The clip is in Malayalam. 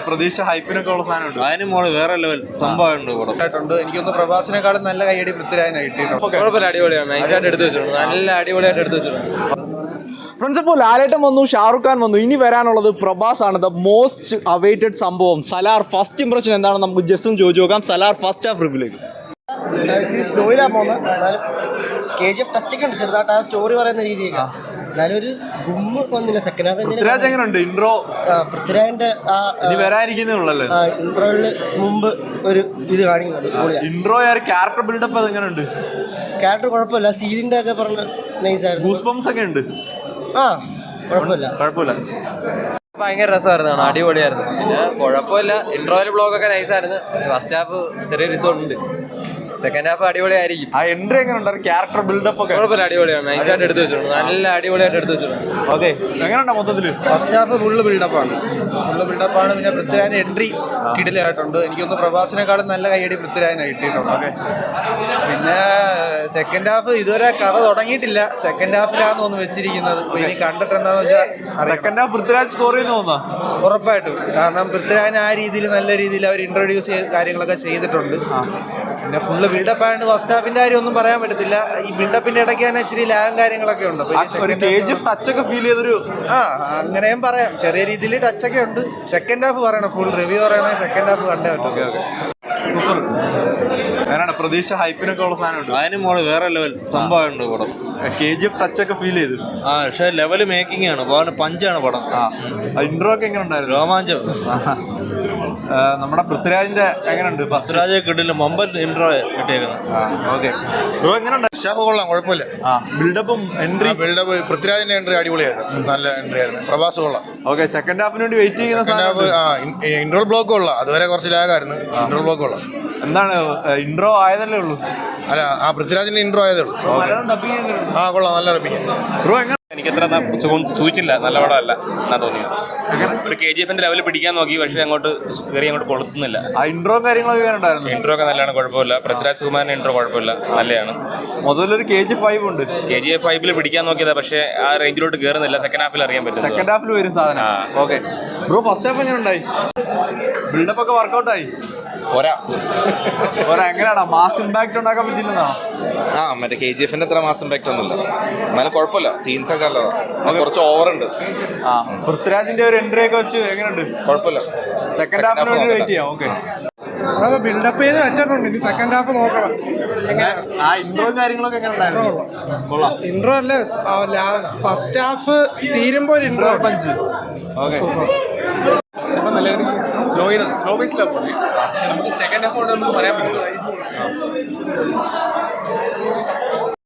പ്രതീക്ഷ ഹൈപ്പിനൊക്കെ ഉള്ള സാധനമുണ്ട്. അതിന് മോള് വേറെ ലെവൽ സംഭവമുണ്ട്. എനിക്കൊന്ന് പ്രഭാസിനെക്കാളും നല്ല കൈയടി പൃഥ്വിരാജിനെ കിട്ടിയിട്ടുണ്ട്. അടിപൊളിയാണ്, നൈസായിട്ട് എടുത്തു വെച്ചിട്ടുണ്ട്, നല്ല അടിപൊളിയായിട്ട് എടുത്തു വെച്ചിട്ടുണ്ട്. ഫ്രണ്ട്സ്, ഇപ്പോൾ ലാലേട്ടൻ വന്നു, ഷാറുഖ് ഖാൻ വന്നു, ഇനി വരാനുള്ളത് പ്രഭാസ് ആണ്. ദ മോസ്റ്റ് അവൈറ്റഡ് സംഭവം. സലാർ ഫസ്റ്റ് ഇംപ്രഷൻ എന്താണ് നമുക്ക് ജസ്റ്റും ചോദിച്ചു നോക്കാം. സലാർ ഫസ്റ്റ് ഹാഫ് റിവ്യൂലേക്ക്. ഇച്ചിരി സ്ലോയിലാണ് പോകുന്നത്, എന്നാലും KGF ടച്ചൊക്കെ ഉണ്ട് ചെറുതായിട്ട് ആ സ്റ്റോറി പറയുന്ന രീതിയൊക്കെ. എന്നാലും ഒരു ഗുമ്മ് വന്നില്ല സെക്കൻഡ് ഹാഫ്. പൃഥ്വിരാജ് എങ്ങനെയുണ്ട് ഇൻട്രോ? പൃഥ്വിരാജിന്റെ വരാനിരിക്കുന്നുള്ളല്ലേ ഇൻട്രോയില് മുമ്പ് ഒരു ഇത് കാണിക്കുന്നുണ്ട്. ഇൻട്രോ ക്യാരക്ടർ ബിൽഡപ്പ് അതെങ്ങനെയുണ്ട്? ക്യാരക്ടർ കുഴപ്പമില്ല, സീരിന്റെ ഒക്കെ പറഞ്ഞ നൈസായിരുന്നു. ഗൂസ് ബംസ് ഒക്കെ ഉണ്ട്. കുഴപ്പമില്ല. ഭയങ്കര രസമായിരുന്നു, അടിപൊളിയായിരുന്നു. പിന്നെ കുഴപ്പമില്ല, ഇൻട്രോയിൽ ബ്ലോഗൊക്കെ നൈസായിരുന്നു. ഫസ്റ്റ് ഹാഫ് ചെറിയൊരു ഇതുണ്ട്, സെക്കൻഡ് ഹാഫ് അടിപൊളിയായിരിക്കും. ആ എൻട്രി എങ്ങനെ ഉണ്ട്? ക്യാരക്ടർ ബിൽഡപ്പ് ഒക്കെ കുഴപ്പമില്ല, അടിപൊളിയാണ്, നൈസായിട്ട് എടുത്തു വെച്ചിട്ടുണ്ട്, നല്ല അടിപൊളിയായിട്ട് എടുത്തു വെച്ചിട്ടുണ്ട്. ഓക്കെ, എങ്ങനെയുണ്ടാ മൊത്തത്തില്? ഫസ്റ്റ് ഹാഫ് ഫുള്ള് ബിൽഡപ്പാണ്. പിന്നെ പൃഥ്വിരാജിന്റെ എൻട്രി കിടിലായിട്ടുണ്ട്. എനിക്കൊന്ന് പ്രഭാസിനെക്കാളും നല്ല കൈയടി പൃഥ്വിരാജിനെ കിട്ടിയിട്ടുണ്ട്. പിന്നെ സെക്കൻഡ് ഹാഫ് ഇതുവരെ കഥ തുടങ്ങിയിട്ടില്ല, സെക്കൻഡ് ഹാഫിലാന്ന് തോന്നുന്നു വെച്ചിരിക്കുന്നത്. ഇനി കണ്ടിട്ട് എന്താന്ന് വെച്ചാൽ സെക്കൻഡ് ഹാഫ് പൃഥ്വിരാജ് സ്കോർ ചെയ്യുന്ന തോന്നാ ഉറപ്പായിട്ടും. കാരണം പൃഥ്വിരാജിനെ ആ രീതിയിൽ നല്ല രീതിയിൽ അവർ ഇൻട്രൊഡ്യൂസ് ചെയ്ത് കാര്യങ്ങളൊക്കെ ചെയ്തിട്ടുണ്ട്. പിന്നെ ഫുള്ള് ബിൽഡപ്പ് ആയതുകൊണ്ട് ഫസ്റ്റ് ഹാഫിന്റെ കാര്യം ഒന്നും പറയാൻ പറ്റത്തില്ല. ഈ ബിൽഡപ്പിന്റെ ഇടയ്ക്ക് തന്നെ ഇച്ചിരി ലാഗും കാര്യങ്ങളൊക്കെ ഉണ്ട്. ടച്ചൊക്കെ ഫീൽ ചെയ്തൊരു അങ്ങനെയും പറയാം, ചെറിയ രീതിയിൽ ടച്ചൊക്കെ ഉണ്ട്. സെക്കൻഡ് ഹാഫ് പറയണം, ഫുൾ റിവ്യൂ പറയണേ സെക്കൻഡ് ഹാഫ് കണ്ടേ പറ്റും. സൂപ്പർ. പ്രതീക്ഷ ഹൈപ്പിനൊക്കെ ഉള്ള സാധനമുണ്ട്. അതിന് മോള് വേറെ ലെവൽ സംഭവമുണ്ട് പടം. KGF ടച്ചൊക്കെ ഫീൽ ചെയ്തു. പക്ഷെ ലെവല് മേക്കിംഗ് ആണ്, പഞ്ചാണ് പടം. ഇൻട്രോ ഒക്കെ എങ്ങനെ ഉണ്ടായിരുന്നു? രോമാഞ്ചം. നമ്മുടെ പൃഥ്വിരാജിന്റെ എങ്ങനെയുണ്ട്? പൃഥ്വിരാജ് കിട്ടില്ല, മൊമ്പൻ ഇൻട്രോ കിട്ടിയേക്കുന്നത്. ഓക്കെ ബ്രോ, എങ്ങനെയുണ്ട്? കൊള്ളാം, കുഴപ്പമില്ല. ബിൽഡപ്പും എൻട്രി ബിൽഡപ്പ് പൃഥ്വിരാജിന്റെ എൻട്രി അടിപൊളിയായിരുന്നു, നല്ല എൻട്രി ആയിരുന്നു. പ്രഭാസ് കൊള്ളാം. ഓക്കെ, സെക്കൻഡ് ഹാഫിന് വേണ്ടി വെയിറ്റ് ചെയ്യുന്ന ഇൻട്രോ ബ്ലോക്ക് കൊള്ളാം, അതുവരെ കുറച്ച് ലാഗായിരുന്നു. ഇൻട്രോ ബ്ലോക്ക് കൊള്ളാം. എന്താണ് ഇൻട്രോ ആയതല്ലേ ഉള്ളൂ? അല്ല, ആ പൃഥ്വിരാജിന്റെ ഇൻട്രോ ആയതേ ഉള്ളൂ. കൊള്ളാം, നല്ല ഡബിങ്. ബ്രോ എങ്ങനെ? എനിക്കത്ര സൂചിച്ചില്ല, നല്ല പടമല്ല എന്നാ തോന്നിയത്. ഒരു KGF ലെവലിൽ പിടിക്കാൻ നോക്കി, പക്ഷേ അങ്ങോട്ട് കൊളുത്തുന്നില്ല. ഇൻട്രോ കാര്യങ്ങളൊക്കെ ഉണ്ടായിരുന്നു. ഇൻട്രോ ഒക്കെ നല്ലതാണ്, കുഴപ്പമില്ല. പൃഥ്വിരാജ് സുകുമാരന്റെ ഇൻട്രോ കുഴപ്പമില്ല, നല്ലതാണ്. മുതലൊരു KGF 5 ഉണ്ട്. KGF 5 പിടിക്കാൻ നോക്കിയതാ, പക്ഷേ ആ റേഞ്ചിലോട്ട് കയറുന്നില്ല. സെക്കൻഡ് ഹാഫിൽ അറിയാൻ പറ്റും. സെക്കൻഡ് ഹാഫിൽ വരും സാധനം. ഓക്കെ ബ്രോ, ഫസ്റ്റ് ഹാഫ് എങ്ങനെ ഉണ്ടായി? ബിൽഡപ്പ് ഒക്കെ വർക്കൗട്ട് ആയി? എങ്ങനെയാണോ മാസ് ഇമ്പാക്ട് ഉണ്ടാക്കാൻ പറ്റില്ലെന്നാണോ? മറ്റേ KGFന്റെ അത്ര മാസ് ഇമ്പാക്ട് ഒന്നുമില്ല, എന്നാലും കുഴപ്പമില്ല. സീൻസ് ഒക്കെ കുറച്ച് ഓവറുണ്ട്. പൃഥ്വിരാജിന്റെ ഒരു എൻട്രി ഒക്കെ വെച്ച് എങ്ങനെയുണ്ട്? കുഴപ്പമില്ല. സെക്കൻഡ് ഹാഫിന് വേണ്ടി വെയിറ്റ് ചെയ്യാം. ഓക്കെ, ബിൽഡപ്പ് ചെയ്ത് വെച്ചിട്ടുണ്ട്, ഇനി സെക്കൻഡ് ഹാഫ് നോക്കണം. ഇൻട്രോ കാര്യങ്ങളൊക്കെ എങ്ങനെ ഉണ്ടായിരുന്നു? ഇൻട്രോ അല്ലേ, ഫസ്റ്റ് ഹാഫ് തീരുമ്പോ ഒരു ഇൻട്രോ പഞ്ച്. നല്ല സ്ലോ ബേസിലാണ് പോകുന്നത്, പക്ഷെ നമുക്ക് സെക്കൻഡ് ഹാഫ് കൊണ്ട് നമുക്ക് പറയാൻ പറ്റില്ല.